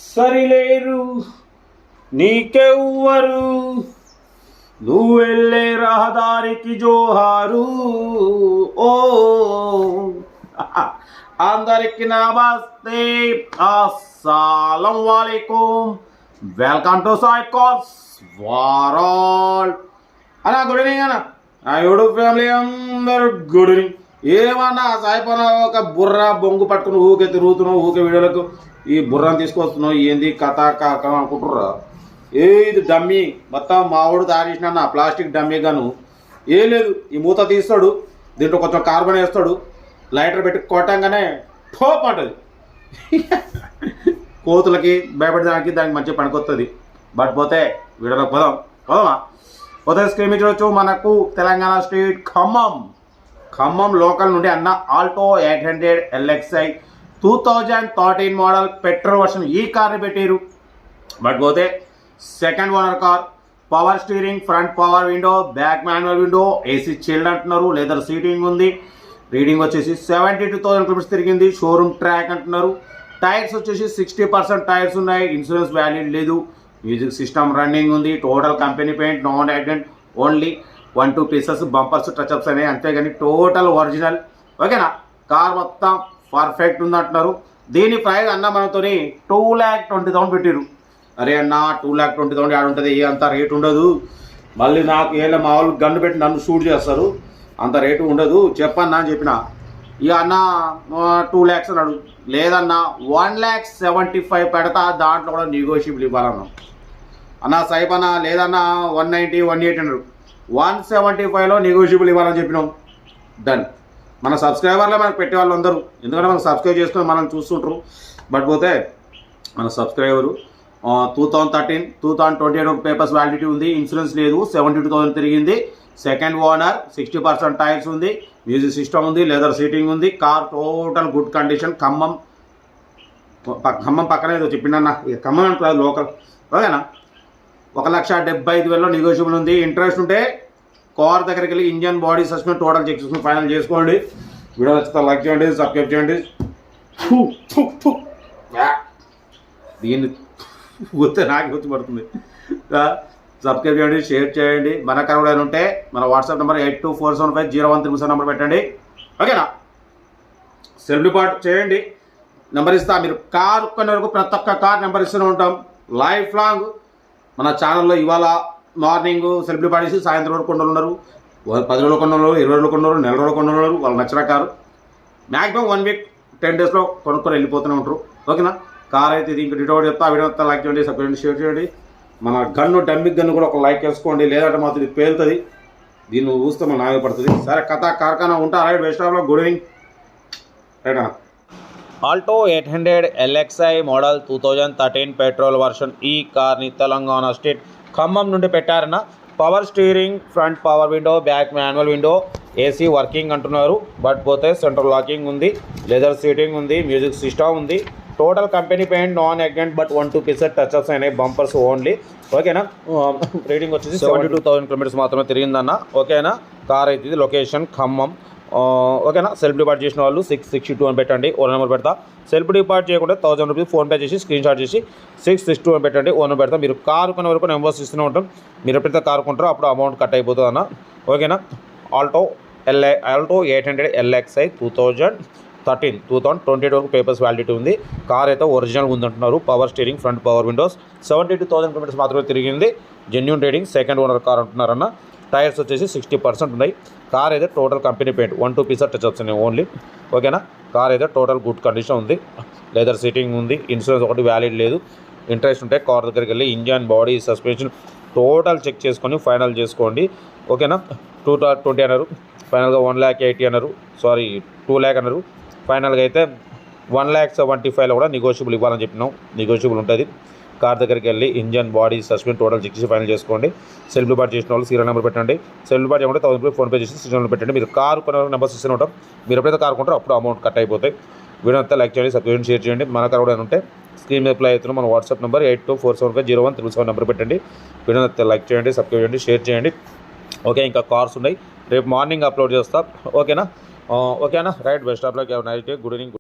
సరిలేరు నీకెవ్వరు, నువ్వు వెళ్ళే రహదారికి జోహారు. ఓ అందరికి నమస్తే, అస్సలం వాలేకుం, welcome to Sai cars world అన్న. గుడ్ ఈవినింగ్ అన్న. నా యూట్యూబ్ ఫ్యామిలీ అందరూ గుడ్ ఈవినింగ్. ఏమన్నా సాయిపోన ఒక బుర్ర బొంగు పట్టుకుని ఊకే తిరుగుతున్నావు, ఊకే వీడియోలకు ఈ బుర్రను తీసుకొస్తున్నావు, ఏంది కథ అనుకుంటుర్రా? ఇది డమ్మీ మొత్తం మావాడు తయారు చేసిన ప్లాస్టిక్ డమ్మీ గాను. ఏం లేదు, ఈ మూత తీస్తాడు, దీంట్లో కొంచెం కార్బన్ వేస్తాడు, లైటర్ పెట్టి కొట్టంగానే ఠోప్ అంటది. కోతులకి భయపడడానికి దానికి మంచిగా పనికొస్తుంది. బట్ పోతే వీడియోలోకి పోదామా? పోతే స్క్రీన్ మీద చూడొచ్చు, మనకు తెలంగాణ స్టేట్ ఖమ్మం లోకల్ నుండి అన్న Alto 800 LXi 2013 model petrol version ఈ కార్ని పెట్టారు. బట్ పోతే second owner car, power steering, front power window, back manual window, AC chilled అంటున్నారు, లెదర్ సీటింగ్ ఉంది. రీడింగ్ వచ్చేసి 72,000 కిలోమీటర్స్ తిరిగింది. షోరూమ్ ట్రాక్ అంటున్నారు. టైర్స్ వచ్చేసి 60% టైర్స్ ఉన్నాయి. ఇన్సూరెన్స్ వ్యాలిడ్ లేదు. మ్యూజిక్ సిస్టమ్ రన్నింగ్ ఉంది. Total company paint, non accident, only 1-2 pieces bumpers touch-ups అనేవి, అంతేగాని టోటల్ ఒరిజినల్. ఓకేనా? కార్ మొత్తం పర్ఫెక్ట్ ఉంది అంటున్నారు. దీని ప్రైస్ అన్న మనతో 2,20,000 పెట్టారు. అరే అన్న 2,20,000 యాడ్ ఉంటుంది, అంత రేట్ ఉండదు. మళ్ళీ నాకు ఏళ్ళ మా వాళ్ళు గన్ను పెట్టి నన్ను షూట్ చేస్తారు, అంత రేటు ఉండదు చెప్పన్నా అని చెప్పిన. ఇక అన్న 2 lakhs అన్నాడు. లేదన్నా 1,75,000 పెడతా, దాంట్లో కూడా నెగోషియబుల్ ఇవ్వాలన్నా. అన్న సైప్ అన్న లేదన్నా 190, 180 అన్నాడు. 175లో నెగోషియబుల్ ఇవ్వాలని చెప్పినాం. డన్. మన సబ్స్క్రైబర్లే మనకు పెట్టే వాళ్ళు అందరూ, ఎందుకంటే మనం సబ్స్క్రైబ్ చేసుకొని మనం చూస్తుంటారు. బట్ పోతే మన సబ్స్క్రైబరు 2013, 2028 పేపర్స్ వ్యాలిడిటీ ఉంది. ఇన్సూరెన్స్ లేదు. 72,000 తిరిగింది. సెకండ్ ఓనర్, 60% టైర్స్ ఉంది. మ్యూజిక్ సిస్టమ్ ఉంది, లెదర్ సీటింగ్ ఉంది. Car total good condition. Khammam పక్కనే ఏదో చెప్పిండన్న, ఖమ్మం అంటారు లోకల్. ఓకేనా? 1,75,000లో నెగోషియబుల్ ఉంది. ఇంట్రెస్ట్ ఉంటే కార్ దగ్గరికి వెళ్ళి engine, body, suspension total check చేసుకుని ఫైనల్ చేసుకోండి. వీడియో నచ్చితే లైక్ చేయండి, సబ్స్క్రైబ్ చేయండి. దీన్ని పోతే నాకు వచ్చి పడుతుంది. సబ్స్క్రైబ్ చేయండి, షేర్ చేయండి. మన కార్ ఉంటే మన వాట్సాప్ నెంబర్ 82475013 నెంబర్ పెట్టండి. ఓకేనా? సెల్ఫ్ డిపార్ట్ చేయండి, నెంబర్ ఇస్తా. మీరు కార్ కొనే వరకు ప్రతి ఒక్క కార్ నెంబర్ ఇస్తూనే ఉంటాం లైఫ్ లాంగ్. మన ఛానల్లో ఇవాళ మార్నింగ్ సెల్ఫ్ డిపార్ట్ చేసి సాయంత్రం వరకు కొండలు ఉన్నారు. 10 రోజులు కొన్నారు, 20 రోజులు కొన్నారు, నెల రోజులు కొన్నారు. వాళ్ళు నచ్చిన కారు మ్యాక్సిమం 1 week 10 daysలో కొనుక్కొని వెళ్ళిపోతూనే ఉంటారు. ఓకేనా? కార్ అయితే ఇది ఇంకా డీటెయిల్ చెప్తా. వీడియో అంతా లైక్ చేయండి, సబ్స్క్రైబ్ చేయండి, షేర్ చేయండి. మన గన్ను డమ్మిక్ గన్ను కూడా ఒక లైక్ వేసుకోండి, లేదంటే మాత్రం ఇది పేలుతుంది. దీన్ని చూస్తే మన నాయ పడుతుంది. సరే కథ కార్ఖానా ఉంటా. Right best of good evening. Right అన్న. Alto 800 LXi model 2013 petrol version ఈ కార్ని తెలంగాణ స్టేట్ ఖమ్మం నుండి పెట్టారన్న. Power steering, front power window, back manual window, AC working అంటున్నారు. బట్ పోతే సెంట్రల్ లాకింగ్ ఉంది, లెదర్ సీటింగ్ ఉంది, మ్యూజిక్ సిస్టమ్ ఉంది. Total company paint, non accident, but 1-2 pieces touch ups అయినాయి, బంపర్స్ ఓన్లీ. ఓకేనా? రేటింగ్ వచ్చేసి 72,000 కిలోమీటర్స్ మాత్రమే తిరిగిందన్న. ఓకేనా? కార్ అయితే ఇది లొకేషన్ ఖమ్మం. ఓకేనా? సెల్ఫ్ డిపార్ట్ చేసిన వాళ్ళు 662 అని పెట్టండి, ఓ నెంబర్ పెడతా. సెల్ఫ్ డిపార్ట్ చేయకుండా 1,000 రూపీస్ ఫోన్పే చేసి స్క్రీన్ షాట్ చేసి 662 అని పెట్టండి, ఓ నెంబర్ పెడతా. మీరు కారు కొనే వరకు నెంబర్స్ ఇస్తూనే ఉంటాం. మీరు ఎప్పుడైతే కారు కొంటారో అప్పుడు అమౌంట్ కట్ అయిపోతుంది అన్న. ఓకేనా? ఆల్టో 800 LXi 2022 వరకు పేపర్స్ వ్యాలిడిటీ ఉంది. కార్ అయితే ఒరిజినల్ ఉందంటున్నారు. Power steering, front power windows, 72,000 kilometres మాత్రమే తిరిగింది. Genuine rating, second owner car అంటున్నారన్న. టైర్స్ వచ్చేసి 60% ఉన్నాయి. కార్ అయితే total company paint, 1-2 pieces touch ups ఉన్నాయి ఓన్లీ. ఓకేనా? కార్ అయితే టోటల్ గుడ్ కండిషన్ ఉంది. లెదర్ సీటింగ్ ఉంది. ఇన్సూరెన్స్ ఒకటి వ్యాలిడ్ లేదు. ఇంట్రెస్ట్ ఉంటే కార్ దగ్గరికి వెళ్ళి engine, body, suspension total check చేసుకొని ఫైనల్ చేసుకోండి. ఓకేనా? 220 అన్నారు, ఫైనల్గా 1,80,000 అన్నారు. సారీ 2 lakh అన్నారు. ఫైనల్గా అయితే 1,75,000లో కూడా నెగోషియబుల్ ఇవ్వాలని చెప్పినాం. నెగోషియబుల్ ఉంటుంది. కార్ దగ్గరికి వెళ్ళి engine, body, suspension total check చేసి ఫైనల్ చేసుకోండి. సెల్ఫ్ డిపార్ట్ చేసిన వాళ్ళు సీరియల్ నెంబర్ పెట్టండి. సెల్ఫ్ డిపార్ట్ చేయకుండా 1,000 రూపీస్ ఫోన్పే చేసి సీరియల్ నెంబర్ పెట్టండి. మీరు కారు కొనే నెంబర్స్ ఇస్తూనే ఉంటాం. మీరు ఎప్పుడైతే కారు కొంటారో అప్పుడు అమౌంట్ కట్ అయిపోతాయి. వీడియో అంతా లైక్ చేయండి, సబ్స్క్రైబ్ చేయండి, షేర్ చేయండి. మన కార్ కూడా ఉంటే స్క్రీన్ మీద ప్లే అవుతున్న మన వాట్సాప్ నెంబర్ 82475013 నెంబర్ పెట్టండి. వీడియో అంతా లైక్ చేయండి, సబ్స్క్రైబ్ చేయండి, షేర్ చేయండి. ఓకే, ఇంకా కార్స్ ఉన్నాయి, రేపు మార్నింగ్ అప్లోడ్ చేస్తా. ఓకేనా? Right best of luck, night good evening.